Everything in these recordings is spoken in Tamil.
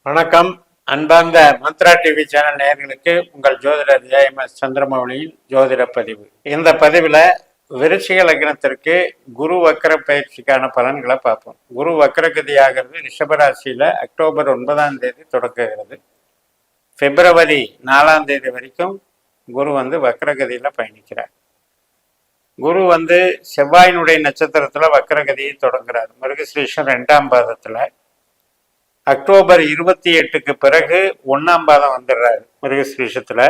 வணக்கம். அன்பார்ந்த மந்த்ரா டிவி சேனல் நேயர்களுக்கு உங்கள் ஜோதிடர் ஜெயமஸ் சந்திரமௌலியின் ஜோதிட பதிவு. இந்த பதிவில் விருச்சிக லக்னத்திற்கு குரு வக்கர பயிற்சிக்கான பலன்களை பார்ப்போம். குரு வக்கரகதி ஆகிறது ரிஷபராசியில் அக்டோபர் 9ஆம் தேதி தொடங்குகிறது. பிப்ரவரி 4ஆம் தேதி வரைக்கும் குரு வக்கரகதியில் பயணிக்கிறார். குரு செவ்வாயினுடைய நட்சத்திரத்தில் வக்கரகதியை தொடங்குறார். மிருகஸ்ரீஷம் 2ஆம் பாதத்தில். அக்டோபர் 28க்கு பிறகு 1ஆம் பாதம் வந்துடுறாரு மிருகஸ்ரீஷத்துல.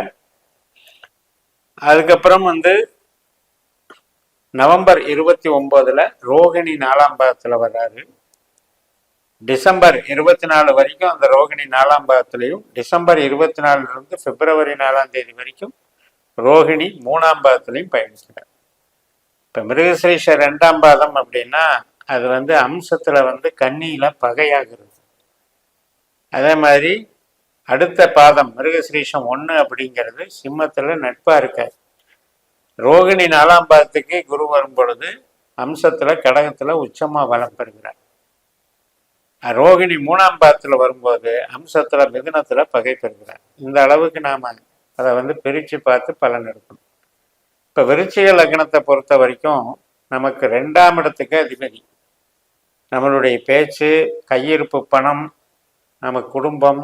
அதுக்கப்புறம் நவம்பர் 29ல ரோகிணி 4ஆம் பாதத்துல வர்றாரு. டிசம்பர் 24 வரைக்கும் அந்த ரோகிணி 4ஆம் பாதத்திலையும், டிசம்பர் 24 பிப்ரவரி 4ஆம் தேதி வரைக்கும் ரோகிணி 3ஆம் பாதத்திலையும் பயணிக்கிறார். இப்ப மிருகஸ்ரீஷ 2ஆம் பாதம் அப்படின்னா அது அம்சத்துல கன்னியில பகையாகிறது. அதே மாதிரி அடுத்த பாதம் மிருகஸ்ரீஷம் 1 அப்படிங்கிறது சிம்மத்துல நட்பா இருக்காது. ரோகிணி 4ஆம் பாதத்துக்கு குரு வரும் பொழுது அம்சத்துல கடகத்துல உச்சமா வலம் பெறுகிறார். ரோகிணி 3ஆம் பாதத்துல வரும்போது அம்சத்துல மிதுனத்துல பகை பெறுகிறார். இந்த அளவுக்கு நாம அதை பிரிச்சு பார்த்து பலன் எடுக்கணும். இப்ப விருச்சிக லக்னத்தை பொறுத்த வரைக்கும் நமக்கு 2ஆம் இடத்துக்கு அதிபதி. நம்மளுடைய பேச்சு, கையிருப்பு பணம், நம்ம குடும்பம்,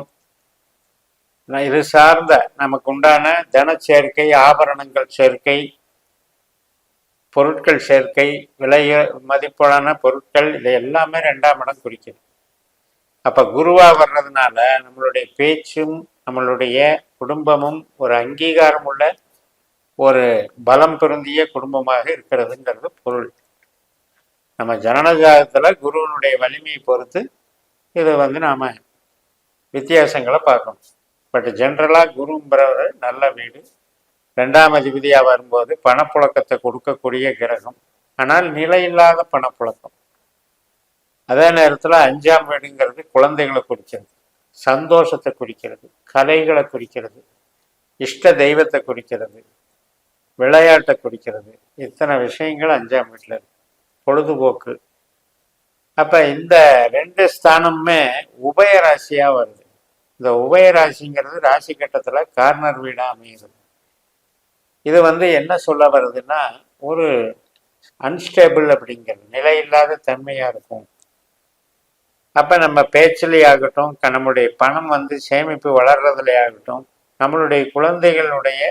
இது சார்ந்த நமக்கு உண்டான தன சேர்க்கை, ஆபரணங்கள் சேர்க்கை, பொருட்கள் சேர்க்கை, விலைய மதிப்பான பொருட்கள், இது எல்லாமே 2ஆம் இடம் குறிக்குது. அப்ப குருவா வர்றதுனால நம்மளுடைய பேச்சும் நம்மளுடைய குடும்பமும் ஒரு அங்கீகாரம் உள்ள ஒரு பலம் பொருந்திய குடும்பமாக இருக்கிறதுங்கிறது பொருள். நம்ம ஜனனஜாதத்துல குருவனுடைய வலிமையை பொறுத்து இது நாம வித்தியாசங்களை பார்க்கணும். பட் ஜென்ரலாக குருங்கிறவர் நல்ல வீடு, 2ஆம் அதிபதியாக வரும்போது பணப்புழக்கத்தை கொடுக்கக்கூடிய கிரகம். ஆனால் நிலையில்லாத பணப்புழக்கம். அதே நேரத்தில் 5ஆம் வீடுங்கிறது குழந்தைகளை குறிக்கிறது, சந்தோஷத்தை குறிக்கிறது, கலைகளை குறிக்கிறது, இஷ்ட தெய்வத்தை குறிக்கிறது, விளையாட்டை குறிக்கிறது. இத்தனை விஷயங்கள் 5ஆம் வீட்டில் இருக்கு. பொழுதுபோக்கு. அப்ப இந்த 2 ஸ்தானமுமே உபயராசியா வருது. இந்த உபயராசிங்கிறது ராசி கட்டத்துல கார்னர் வீடா அமைகிறது. இது என்ன சொல்ல வருதுன்னா, ஒரு அன்ஸ்டேபிள் அப்படிங்கிறது நிலையில்லாத தன்மையா இருக்கும். அப்ப நம்ம பேச்சிலே ஆகட்டும், நம்முடைய பணம் சேமிப்பு வளர்றதுல ஆகட்டும், நம்மளுடைய குழந்தைகளுடைய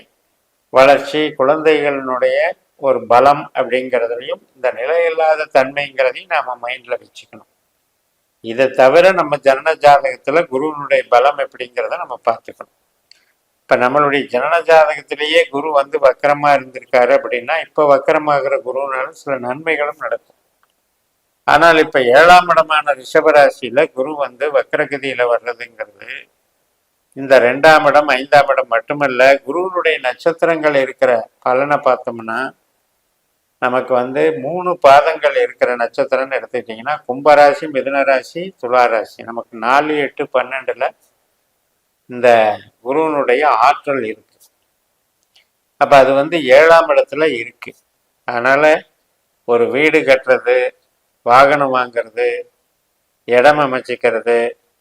வளர்ச்சி, குழந்தைகளினுடைய ஒரு பலம் அப்படிங்கிறதுலையும் இந்த நிலையில்லாத தன்மைங்கிறதையும் நாம மைண்ட்ல வச்சுக்கணும். இதை தவிர நம்ம ஜனன ஜாதகத்துல குருவனுடைய பலம் எப்படிங்கிறத நம்ம பார்த்துக்கணும். இப்ப நம்மளுடைய ஜனன ஜாதகத்திலேயே குரு வக்கரமா இருந்திருக்காரு அப்படின்னா, இப்ப வக்கரமாகிற குருனால சில நன்மைகளும் நடக்கும். ஆனால் இப்ப 7ஆம் இடமான ரிஷபராசியில குரு வக்கரகதியில வர்றதுங்கிறது இந்த 2ஆம் இடம், 5ஆம் இடம் மட்டுமல்ல, குருவனுடைய நட்சத்திரங்கள் இருக்கிற பலனை பார்த்தோம்னா நமக்கு 3 பாதங்கள் இருக்கிற நட்சத்திரம்னு எடுத்துக்கிட்டிங்கன்னா, கும்பராசி, மிதுனராசி, துளாராசி. நமக்கு 4, 8, 12ல் இந்த குருவனுடைய ஆற்றல் இருக்கு. அப்ப அது 7ஆம் இடத்துல இருக்கு. அதனால ஒரு வீடு கட்டுறது, வாகனம் வாங்கிறது, இடம் அமைச்சிக்கிறது,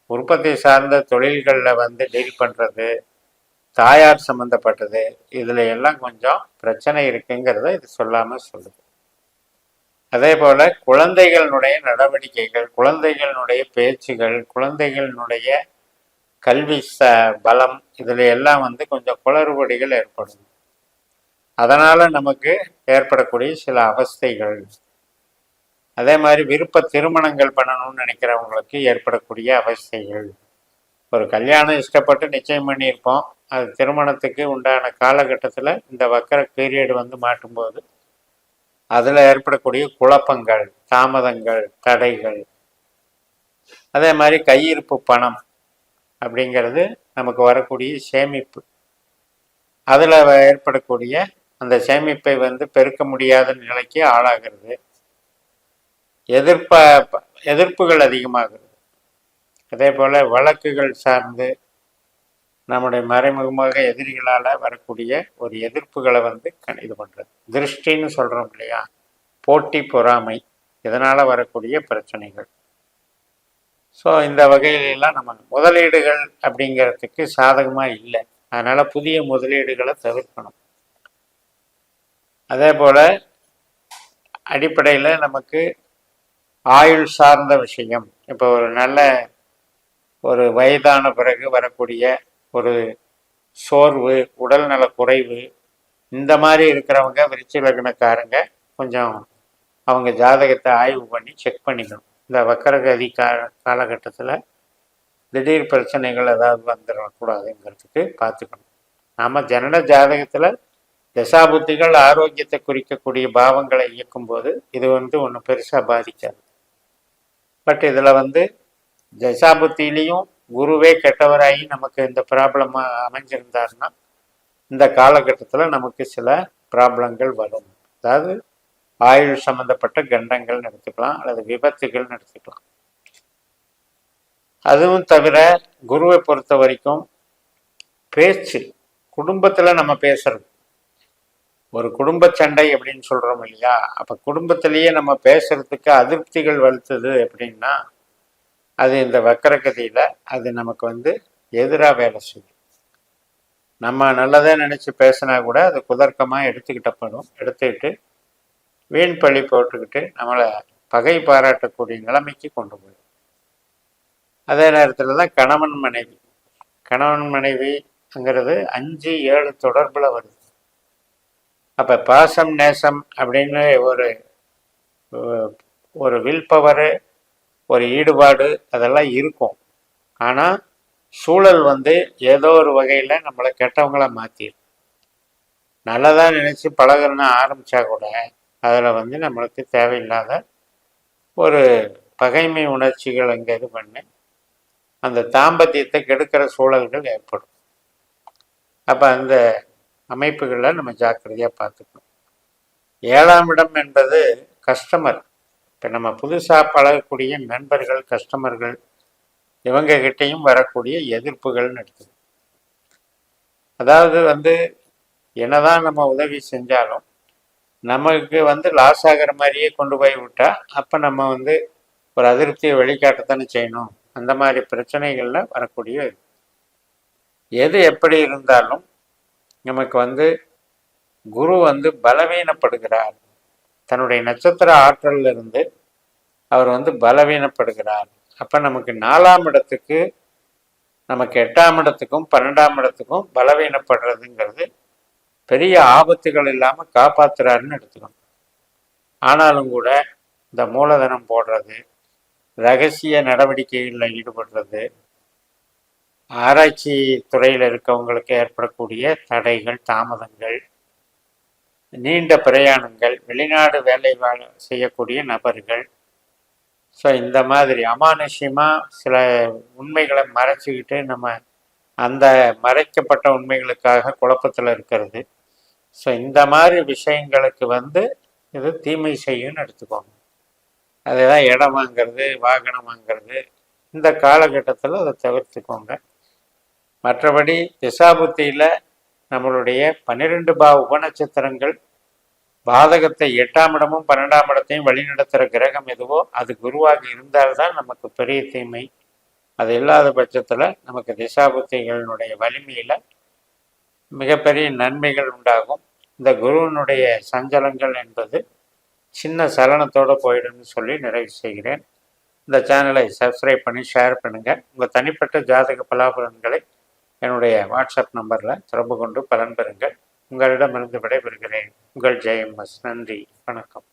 உற்பத்தி சார்ந்த தொழில்களில் டீல் பண்றது, தாயார் சம்பந்தப்பட்டது, இதுல எல்லாம் கொஞ்சம் பிரச்சனை இருக்குங்கிறத இது சொல்லாம சொல்லுது. அதே போல குழந்தைகளினுடைய நடவடிக்கைகள், குழந்தைகளினுடைய பேச்சுகள், குழந்தைகளினுடைய கல்வி பலம், இதுல எல்லாம் கொஞ்சம் குளறுபடிகள் ஏற்படும். அதனால நமக்கு ஏற்படக்கூடிய சில அவஸ்தைகள், அதே மாதிரி விருப்ப திருமணங்கள் பண்ணணும்னு நினைக்கிறவங்களுக்கு ஏற்படக்கூடிய அவஸ்தைகள். ஒரு கல்யாணம் இஷ்டப்பட்டு நிச்சயம் பண்ணியிருப்போம், அது திருமணத்துக்கு உண்டான காலகட்டத்தில் இந்த வக்கர பீரியட் மாட்டும்போது அதில் ஏற்படக்கூடிய குழப்பங்கள், தாமதங்கள், தடைகள். அதே மாதிரி கையிருப்பு பணம் அப்படிங்கிறது நமக்கு வரக்கூடிய சேமிப்பு, அதில் ஏற்படக்கூடிய அந்த சேமிப்பை பெருக்க முடியாத நிலைக்கு ஆளாகிறது. எதிர்ப்புகள் அதிகமாகிறது. அதே போல் வழக்குகள் சார்ந்து நம்முடைய மறைமுகமாக எதிரிகளால் வரக்கூடிய ஒரு எதிர்ப்புகளை இது பண்ணுறது. திருஷ்டின்னு சொல்கிறோம் இல்லையா, போட்டி பொறாமை, இதனால் வரக்கூடிய பிரச்சனைகள். ஸோ இந்த வகையிலெல்லாம் நம்ம முதலீடுகள் அப்படிங்கிறதுக்கு சாதகமாக இல்லை. அதனால் புதிய முதலீடுகளை தவிர்க்கணும். அதே போல் அடிப்படையில் நமக்கு ஆயுள் சார்ந்த விஷயம், இப்போ ஒரு நல்ல ஒரு வயதான பிறகு வரக்கூடிய ஒரு சோர்வு, உடல்நல குறைவு, இந்த மாதிரி இருக்கிறவங்க விருச்சிக லக்னக்காரங்க கொஞ்சம் அவங்க ஜாதகத்தை ஆய்வு பண்ணி செக் பண்ணிக்கணும். இந்த வக்கரகதி காலகட்டத்தில் திடீர் பிரச்சனைகள் ஏதாவது வந்துடக்கூடாதுங்கிறதுக்கு பார்த்துக்கணும். நாம் ஜனன ஜாதகத்தில் தசாபுத்திகள் ஆரோக்கியத்தை குறிக்கக்கூடிய பாவங்களை இயக்கும்போது இது ஒன்றும் பெருசாக பாதிக்காது. பட் இதில் தசாபுத்திலையும் குருவே கெட்டவராகி நமக்கு இந்த ப்ராப்ளம் அமைஞ்சிருந்தாருன்னா இந்த காலகட்டத்தில் நமக்கு சில ப்ராப்ளங்கள் வரும். அதாவது ஆயுள் சம்பந்தப்பட்ட கண்டங்கள் எடுத்துக்கலாம் அல்லது விபத்துகள் எடுத்துக்கலாம். அதுவும் தவிர குருவை பொறுத்த வரைக்கும் பேச்சு, குடும்பத்தில் நம்ம பேசுறது, ஒரு குடும்ப சண்டை அப்படின்னு சொல்கிறோம் இல்லையா, அப்போ குடும்பத்திலேயே நம்ம பேசுறதுக்கு அதிருப்திகள் வலுத்துது அப்படின்னா அது இந்த வக்கரகதியில் அது நமக்கு எதிராக வேலை செய்யும். நம்ம நல்லதே நினச்சி பேசினா கூட அது குதர்க்கமாக எடுத்துக்கிட்டு வீண் பழி போட்டுக்கிட்டு நம்மளை பகை பாராட்டக்கூடிய நிலைமைக்கு கொண்டு போயிடும். அதே நேரத்தில் தான் கணவன் மனைவிங்கிறது 5-7 தொடர்பில் வருது. அப்போ பாசம் நேசம் அப்படின்னு ஒரு வில் பவரு, ஒரு ஈடுபாடு அதெல்லாம் இருக்கும். ஆனால் சூழல் ஏதோ ஒரு வகையில் நம்மளை கெட்டவங்கள மாற்றிடும். நல்லதாக நினச்சி பழகணும்னு ஆரம்பித்தா கூட அதில் நம்மளுக்கு தேவையில்லாத ஒரு பகைமை உணர்ச்சிகள் அங்கே இது பண்ணி அந்த தாம்பத்தியத்தை கெடுக்கிற சூழல்கள் ஏற்படும். அப்போ அந்த அமைப்புகளில் நம்ம ஜாக்கிரதையாக பார்த்துக்கணும். 7ஆம் இடம் என்பது கஸ்டமர். இப்போ நம்ம புதுசாக பழகக்கூடிய நண்பர்கள், கஸ்டமர்கள், இவங்க கிட்டையும் வரக்கூடிய எதிர்ப்புகள்னு எடுத்துக்கணும். அதாவது என்னதான் நம்ம உதவி செஞ்சாலும் நமக்கு லாஸ் ஆகிற மாதிரியே கொண்டு போய் விட்டா அப்போ நம்ம ஒரு அதிருப்தியை வெளிக்காட்டத்தானே செய்யணும். அந்த மாதிரி பிரச்சனைகளில் வரக்கூடிய எது எப்படி இருந்தாலும் நமக்கு குரு பலவீனப்படுகிறார். தன்னுடைய நட்சத்திர ஆற்றலில் இருந்து அவர் பலவீனப்படுகிறார். அப்போ நமக்கு 4ஆம் இடத்துக்கு, நமக்கு 8ஆம் இடத்துக்கும் 12ஆம் இடத்துக்கும் பலவீனப்படுறதுங்கிறது பெரிய ஆபத்துகள் இல்லாமல் காப்பாற்றுறாருன்னு எடுத்துக்கணும். ஆனாலும் கூட இந்த மூலதனம் போடுறது, ரகசிய நடவடிக்கைகளில் ஈடுபடுறது, ஆராய்ச்சி துறையில் இருக்கவங்களுக்கு ஏற்படக்கூடிய தடைகள், தாமதங்கள், நீண்ட பிரயாணங்கள், வெளிநாடு வேலை செய்யக்கூடிய நபர்கள், ஸோ இந்த மாதிரி அமானுஷ்யமாக சில உண்மைகளை மறைச்சிக்கிட்டு நம்ம அந்த மறைக்கப்பட்ட உண்மைகளுக்காக குழப்பத்தில் இருக்கிறது. ஸோ இந்த மாதிரி விஷயங்களுக்கு இது தீமை செய்யும்னு எடுத்துக்கோங்க. அதுதான் இடம் வாங்கிறது, வாகனம் வாங்கிறது, இந்த காலகட்டத்தில் அதை தவிர்த்துக்கோங்க. மற்றபடி திசாபுத்தியில் நம்மளுடைய 12 உபநட்சத்திரங்கள் பாதகத்தை 8ஆம் இடமும் 12ஆம் இடத்தையும் வழிநடத்துகிற கிரகம் எதுவோ அது குருவாக இருந்தால்தான் நமக்கு பெரிய தீமை. அது இல்லாத பட்சத்தில் நமக்கு திசாபுத்திகளினுடைய வலிமையில் மிகப்பெரிய நன்மைகள் உண்டாகும். இந்த குருவினுடைய சஞ்சலங்கள் என்பது சின்ன சலனத்தோடு போயிடும்னு சொல்லி நிறைவு செய்கிறேன். இந்த சேனலை சப்ஸ்கிரைப் பண்ணி ஷேர் பண்ணுங்கள். உங்கள் தனிப்பட்ட ஜாதக பலாபலன்களை என்னுடைய வாட்ஸ்அப் நம்பரில் தொடர்பு கொண்டு பலன் பெறுங்கள். உங்களிடமிருந்து விடைபெறுகிறேன். உங்கள் ஜெயம் எஸ். நன்றி, வணக்கம்.